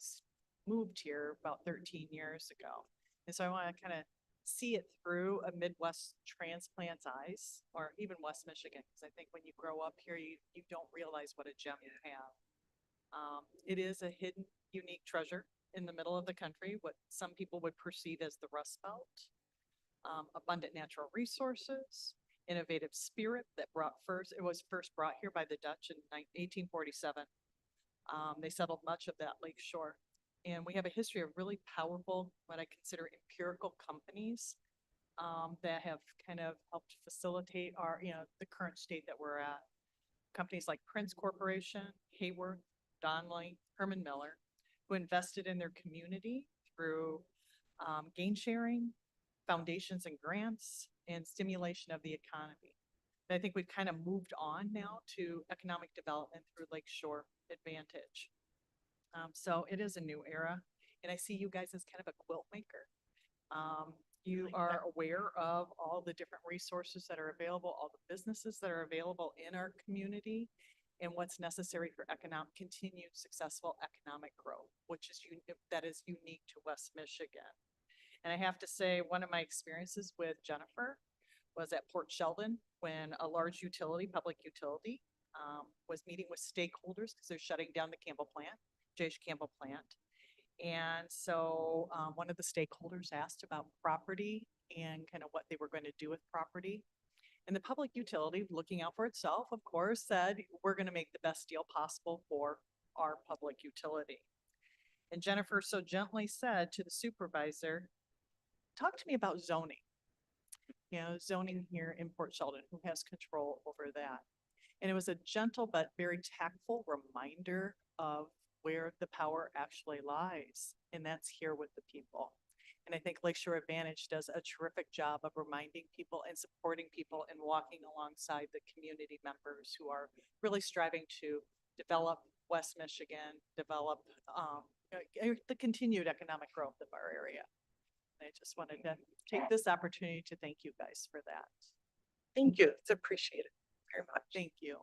moved here about 13 years ago. And so I want to kind of see it through a Midwest transplant's eyes, or even West Michigan, because I think when you grow up here, you don't realize what a gem you have. It is a hidden, unique treasure in the middle of the country, what some people would perceive as the Rust Belt. Abundant natural resources, innovative spirit that it was first brought here by the Dutch in 1847. They settled much of that lake shore. And we have a history of really powerful, what I consider empirical companies that have kind of helped facilitate our, the current state that we're at. Companies like Prince Corporation, Hayworth, Donnelly, Herman Miller, who invested in their community through gain sharing, foundations and grants, and stimulation of the economy. And I think we've kind of moved on now to economic development through Lakeshore Advantage. So it is a new era, and I see you guys as kind of a quilt maker. You are aware of all the different resources that are available, all the businesses that are available in our community, and what's necessary for continued successful economic growth, which is that is unique to West Michigan. And I have to say, one of my experiences with Jennifer was at Port Sheldon when a large public utility, was meeting with stakeholders because they're shutting down the J.H. Campbell plant. And so one of the stakeholders asked about property and kind of what they were going to do with property. And the public utility, looking out for itself, of course, said, we're going to make the best deal possible for our public utility. And Jennifer so gently said to the supervisor, talk to me about zoning. Zoning here in Port Sheldon, who has control over that? And it was a gentle but very tactful reminder of where the power actually lies, and that's here with the people. And I think Lakeshore Advantage does a terrific job of reminding people and supporting people and walking alongside the community members who are really striving to develop West Michigan, develop the continued economic growth of our area. I just wanted to take this opportunity to thank you guys for that. Thank you. It's appreciated very much. Thank you.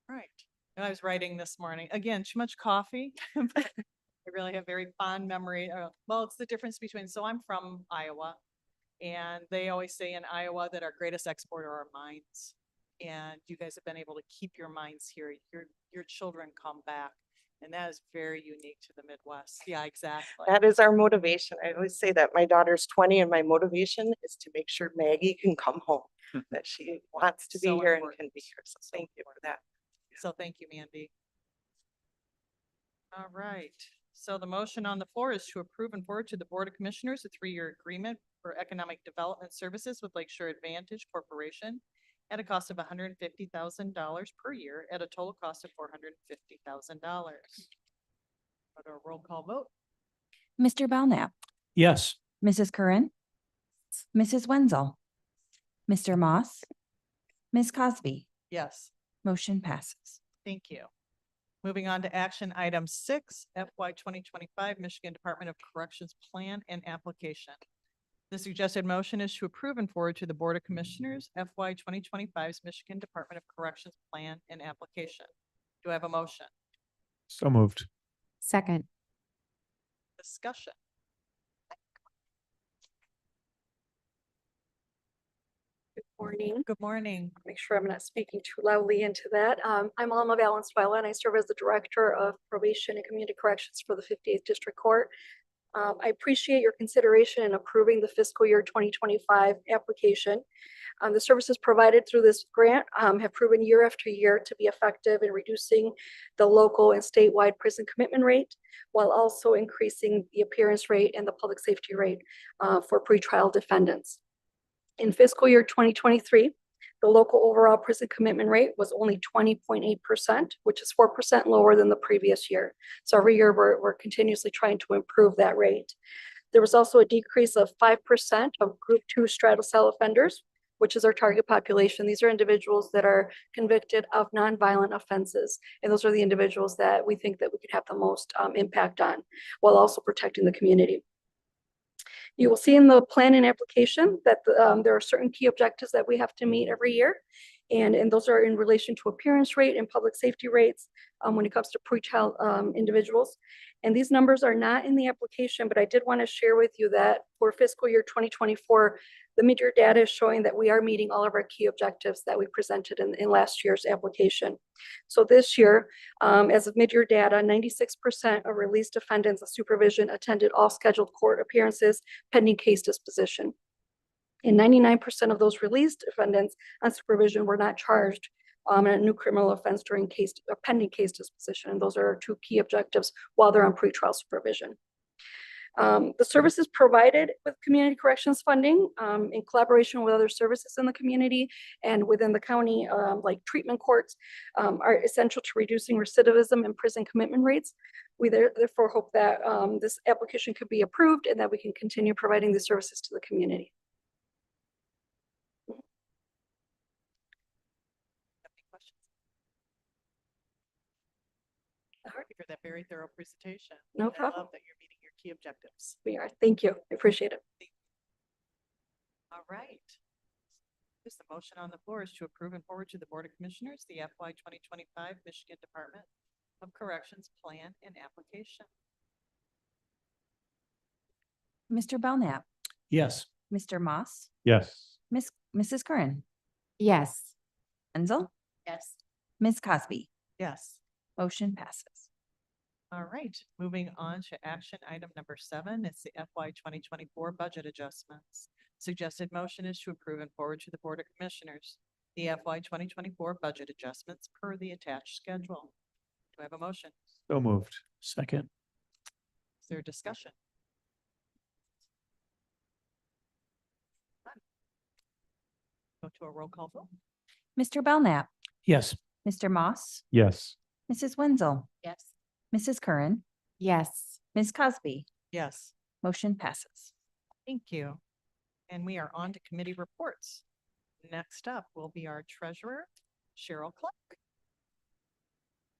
All right. And I was writing this morning, again, too much coffee. But I really have very fond memory. Well, it's the difference between, so I'm from Iowa, and they always say in Iowa that our greatest export are our minds. And you guys have been able to keep your minds here. Your children come back. And that is very unique to the Midwest. Yeah, exactly. That is our motivation. I always say that my daughter's 20 and my motivation is to make sure Maggie can come home, that she wants to be So here and important. can be here. So thank you for that. So thank you, Mandy. All right. So the motion on the floor is to approve and forward to the Board of Commissioners a 3-year agreement for economic development services with Lakeshore Advantage Corporation at a cost of $150,000 per year at a total cost of $450,000. Go to a roll call vote. Mr. Belknap, Yes. Mrs. Curran, Mrs. Wenzel, Mr. Moss, Ms. Cosby. Yes, Motion passes. thank you. Moving on to action item 6, FY 2025 Michigan Department of Corrections Plan and Application. The suggested motion is to approve and forward to the Board of Commissioners FY 2025's Michigan Department of Corrections Plan and Application. Do I have a motion? So moved. Second. Discussion. Good morning. Good morning. Make sure I'm not speaking too loudly into that. I'm Alma Valenzuela, and I serve as the Director of Probation and Community Corrections for the 58th District Court. I appreciate your consideration in approving the fiscal year 2025 application. The services provided through this grant have proven year after year to be effective in reducing the local and statewide prison commitment rate, while also increasing the appearance rate and the public safety rate for pretrial defendants. In fiscal year 2023, the local overall prison commitment rate was only 20.8%, which is 4% lower than the previous year. So every year we're continuously trying to improve that rate. There was also a decrease of 5% of Group 2 straddle cell offenders, which is our target population. These are individuals that are convicted of nonviolent offenses. And those are the individuals that we think that we could have the most impact on, while also protecting the community. You will see in the plan and application that there are certain key objectives that we have to meet every year. And those are in relation to appearance rate and public safety rates when it comes to pretrial individuals. And these numbers are not in the application, but I did want to share with you that for fiscal year 2024, the mid-year data is showing that we are meeting all of our key objectives that we presented in last year's application. So this year, as of mid-year data, 96% of released defendants of supervision attended all scheduled court appearances pending case disposition. And 99% of those released defendants on supervision were not charged in a new criminal offense during pending case disposition. And those are our two key objectives while they're on pretrial supervision. The services provided with community corrections funding in collaboration with other services in the community and within the county, like treatment courts, are essential to reducing recidivism and prison commitment rates. We therefore hope that this application could be approved and that we can continue providing these services to the community. Thank you for that very thorough presentation. No I problem. love that you're meeting your key objectives. We are. Thank you. I appreciate it. All right. Just the motion on the floor is to approve and forward to the Board of Commissioners the FY 2025 Michigan Department of Corrections Plan and Application. Mr. Belknap, Yes. Mr. Moss, Yes. Mrs. Curran, Yes. Wenzel, Yes. Ms. Cosby. Yes. Motion passes. All right, moving on to action item number 7. It's the FY 2024 budget adjustments. Suggested motion is to approve and forward to the Board of Commissioners the FY 2024 budget adjustments per the attached schedule. Do I have a motion? So moved. Second. Is there a discussion? Go to a roll call vote. Mr. Belknap, Yes. Mr. Moss, Yes. Mrs. Wenzel, Yes. Mrs. Curran, Yes. Ms. Cosby. Yes. Motion passes. Thank you. And we are on to committee reports. Next up will be our treasurer, Cheryl Clark.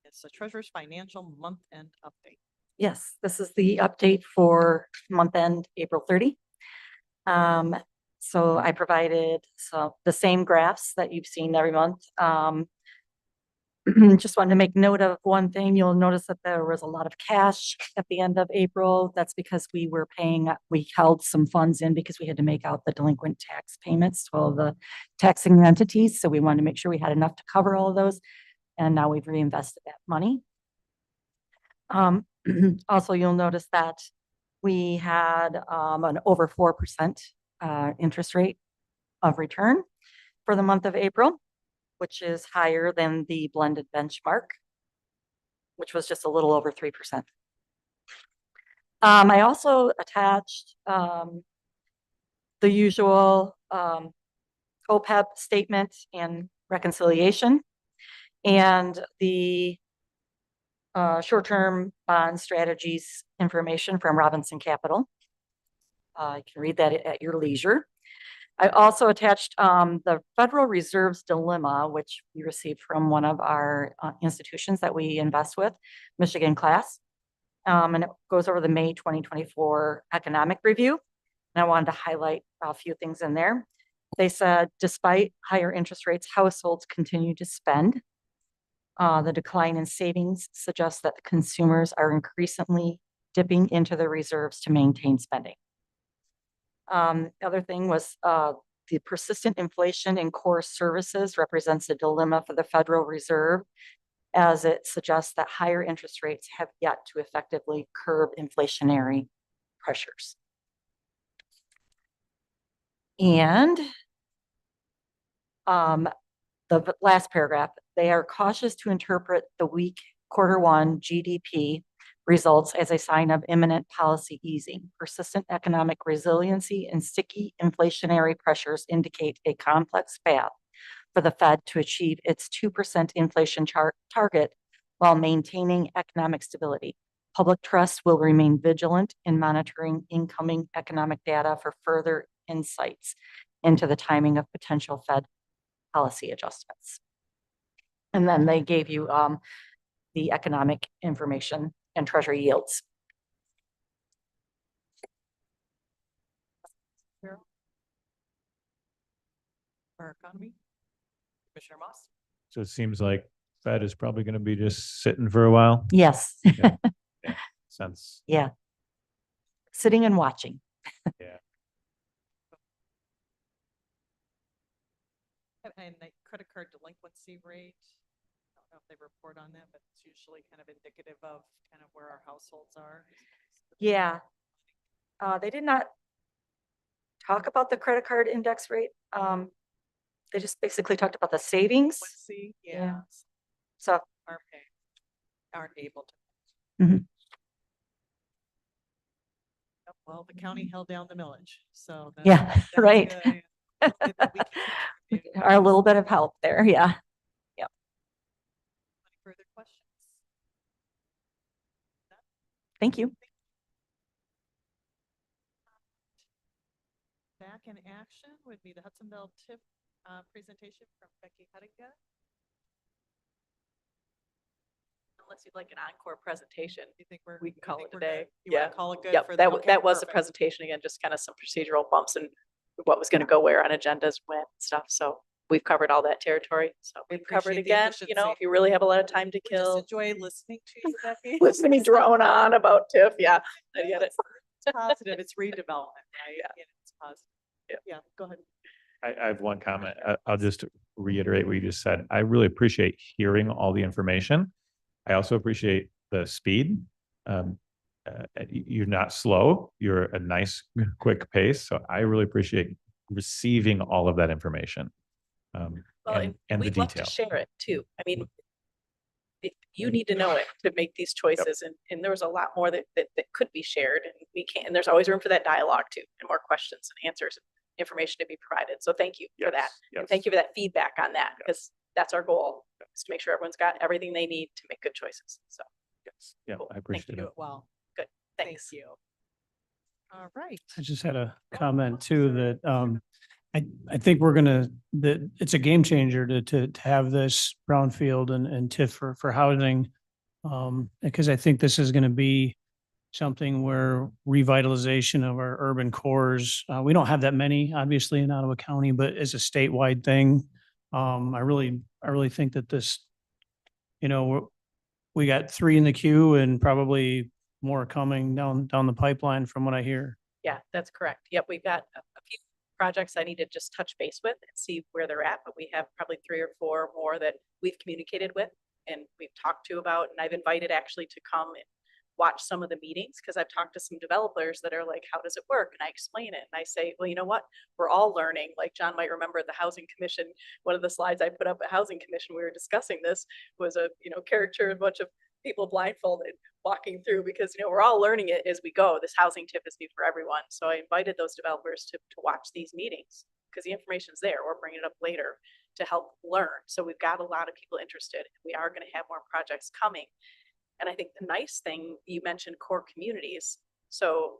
It's the treasurer's financial month-end update. Yes, this is the update for month end, April 30. So I provided the same graphs that you've seen every month. Just wanted to make note of one thing. You'll notice that there was a lot of cash at the end of April. That's because we held some funds in because we had to make out the delinquent tax payments to all the taxing entities. So we wanted to make sure we had enough to cover all of those. And now we've reinvested that money. Also, you'll notice that we had an over 4% interest rate of return for the month of April, which is higher than the blended benchmark, which was just a little over 3%. I also attached the usual OPEB statement and reconciliation and the short-term bond strategies information from Robinson Capital. You can read that at your leisure. I also attached the Federal Reserve's dilemma, which we received from one of our institutions that we invest with, Michigan Class. And it goes over the May 2024 economic review. And I wanted to highlight a few things in there. They said, despite higher interest rates, households continue to spend. The decline in savings suggests that consumers are increasingly dipping into their reserves to maintain spending. The other thing was the persistent inflation in core services represents a dilemma for the Federal Reserve, as it suggests that higher interest rates have yet to effectively curb inflationary pressures. And the last paragraph, they are cautious to interpret the weak Q1 GDP results as a sign of imminent policy easing. Persistent economic resiliency and sticky inflationary pressures indicate a complex path for the Fed to achieve its 2% inflation target while maintaining economic stability. Public trust will remain vigilant in monitoring incoming economic data for further insights into the timing of potential Fed policy adjustments. And then they gave you the economic information and treasury yields. Our economy. Commissioner Moss? So it seems like Fed is probably going to be just sitting for a while. Yes. Since, Yeah. Sitting and watching. yeah. And the credit card delinquency rate, I don't know if they report on that, but it's usually kind of indicative of kind of where our households are. Yeah. They did not talk about the credit card index rate. They just basically talked about the savings. Delinquency, Yeah. yeah, So, aren't able to. Mhm. Well, the county held down the millage, so. Yeah, that's right. good. It's good that we can contribute. our little bit of help there. Yeah. Any further questions? Thank you. Back in action would be the Hudsonville TIF presentation from Becky Hediga. Unless you'd like an encore presentation, You think we're? we can you call think it we're today. good? You wanna Yeah. call it good Yep, for that, okay, that was the perfect. presentation again, just kind of some procedural bumps and what was going to go where on agendas, when and stuff. So we've covered all that territory. So We we've covered appreciate the again, you know, efficiency. if you really have a lot of time to We just kill, enjoy listening to you, Becky. listen to me drone on about TIF. Yeah, I get it. It's positive, it's redevelopment, right? Yeah. And it's positive. Yeah. Yeah, go ahead. I have one comment. I'll just reiterate what you just said. I really appreciate hearing all the information. I also appreciate the speed. You're not slow. You're a nice, quick pace. So I really appreciate receiving all of that information. Well, And the we'd love detail. to share it too. I mean, you need to know it to make these choices, and there was a lot more that could be shared, and we can, and there's always room for that dialogue too, and more questions and answers, and information to be provided. So thank you for that. And thank you for that feedback on that, because that's our goal, is to make sure everyone's got everything they need to make good choices. So, Yes. Yeah, Cool. I Thank appreciate Do it. it well. good. Thank Thanks. you. All right. I just had a comment too, that I think we're gonna, that it's a game changer to have this brownfield and TIF for housing. Because I think this is gonna be something where revitalization of our urban cores, we don't have that many, obviously, in Ottawa County, but as a statewide thing, I really think that this, we got 3 in the queue and probably more coming down the pipeline from what I hear. Yeah, that's correct. Yep, we've got a few projects I need to just touch base with and see where they're at, but we have probably 3 or 4 more that we've communicated with and we've talked to about, and I've invited actually to come and watch some of the meetings, because I've talked to some developers that are like, how does it work? And I explain it and I say, well, you know what? We're all learning. Like John might remember the Housing Commission, one of the slides I put up at Housing Commission, we were discussing this, was a, caricature, a bunch of people blindfolded walking through, because, we're all learning it as we go. This housing tip is new for everyone. So I invited those developers to watch these meetings, because the information's there. We're bringing it up later to help learn. So we've got a lot of people interested. We are going to have more projects coming. And I think the nice thing, you mentioned core communities. So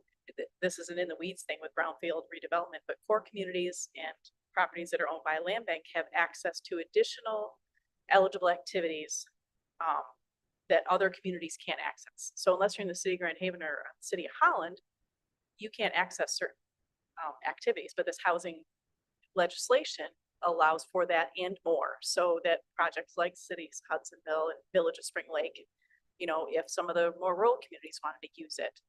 this isn't in the weeds thing with brownfield redevelopment, but core communities and properties that are owned by a land bank have access to additional eligible activities that other communities can't access. So unless you're in the city of Grand Haven or city of Holland, you can't access certain activities, but this housing legislation allows for that and more, so that projects like cities, Hudsonville and Village of Spring Lake, if some of the more rural communities wanted to use it,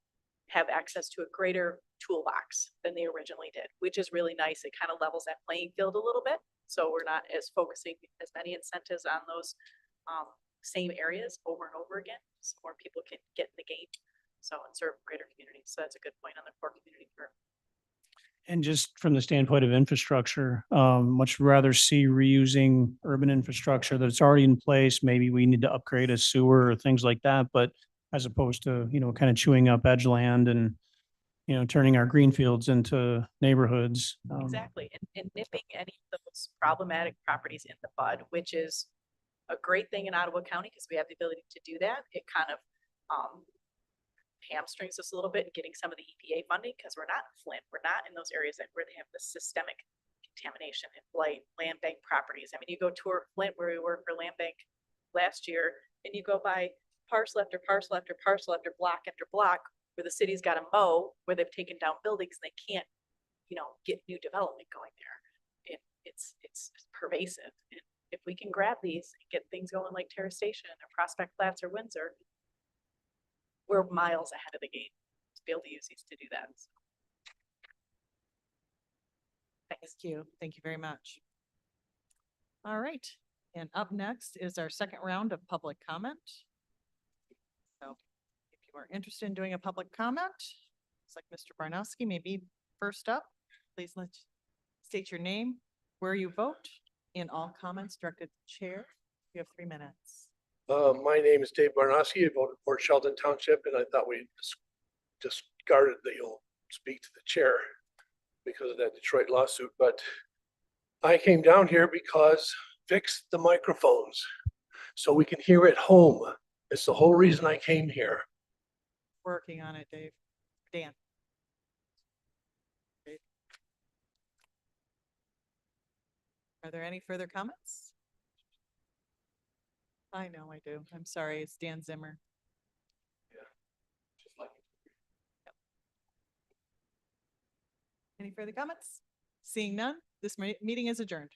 have access to a greater toolbox than they originally did, which is really nice. It kind of levels that playing field a little bit. So we're not as focusing as many incentives on those same areas over and over again, so more people can get in the game, so, and serve greater communities. So that's a good point on the core community for. And just from the standpoint of infrastructure, much rather see reusing urban infrastructure that's already in place. Maybe we need to upgrade a sewer or things like that, but as opposed to, kind of chewing up edge land and, turning our greenfields into neighborhoods. Exactly, and nipping any of those problematic properties in the bud, which is a great thing in Ottawa County, because we have the ability to do that. It kind of hamstrings us a little bit in getting some of the EPA funding, because we're not in Flint. We're not in those areas where they have the systemic contamination and blight land bank properties. I mean, you go tour Flint, where we worked for land bank last year, and you go by parcel after parcel after parcel after block after block, where the city's got to mow, where they've taken down buildings and they can't, get new development going there. It's pervasive. if we can grab these and get things going like Terrace Station or Prospect Flats or Windsor, we're miles ahead of the game to be able to use these to do that. Thank you. Thank you very much. All right, and up next is our second round of public comment. So if you are interested in doing a public comment, it's like Mr. Barnowski may be first up. Please state your name, where you vote, and all comments directed to the chair. You have 3 minutes. My name is Dave Barnowski. I vote in Port Sheldon Township, and I thought we discarded that you'll speak to the chair because of that Detroit lawsuit, but I came down here because fix the microphones so we can hear at home. It's the whole reason I came here. Working on it, Dave. Dan. Dave. Are there any further comments? I know I do. I'm sorry. It's Dan Zimmer. Any further comments? Seeing none, this meeting is adjourned.